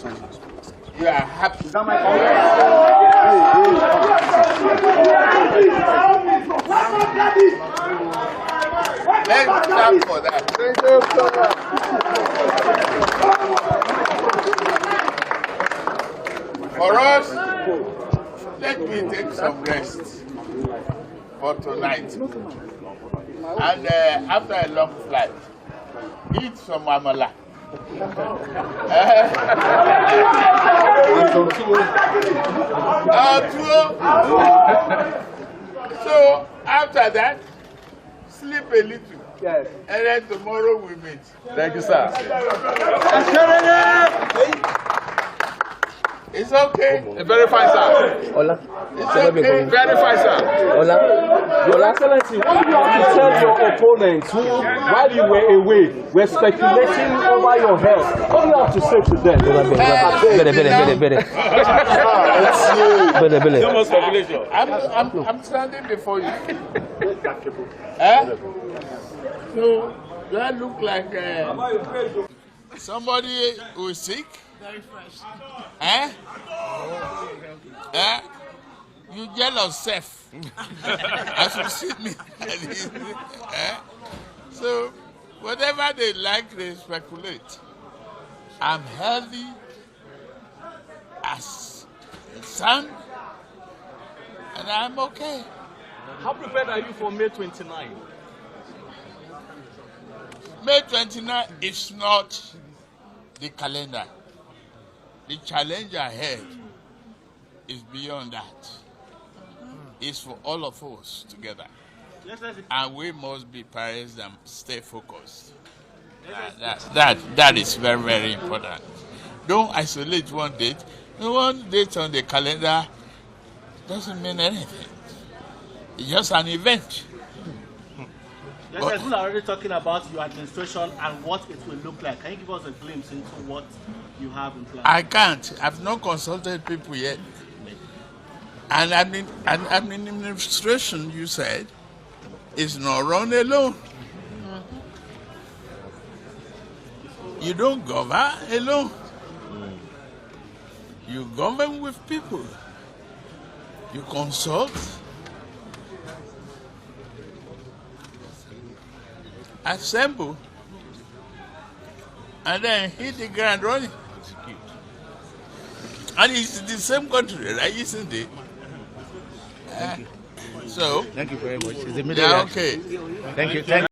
You are happy. Is that my Let's clap for that. Thank you so much. For us, let me take some rest for tonight. And after a long flight, eat some amala. So after that, sleep a little. Yes. And then tomorrow we meet. Thank you, sir. It's okay. Very fine, sir. Hola. It's okay. Very fine, sir. Hola. Your Excellency, what do you have to tell your opponents who, while you were away, were speculating over your health? What do you have to say to them? No more speculation. I'm standing before you. So, do I look like somebody who is sick? Very fresh. You jealous self. As you see me. So, whatever they like, they speculate. I'm healthy as the sun, and I'm okay. How prepared are you for May 29? May 29 is not the calendar. The challenge ahead is beyond that. It's for all of us together. And we must be parents and stay focused. That is very, very important. Don't isolate one date. One date on the calendar doesn't mean anything. It's just an event. Yes, sir, people are already talking about your administration and what it will look like. Can you give us a glimpse into what you have in plan? I can't. I've not consulted people yet. And administration, you said, is not run alone. You don't govern alone. You govern with people. You consult. Assemble. And then hit the ground running. And it's the same country, right? Isn't it? So, Thank you very much. yeah, okay. Thank you.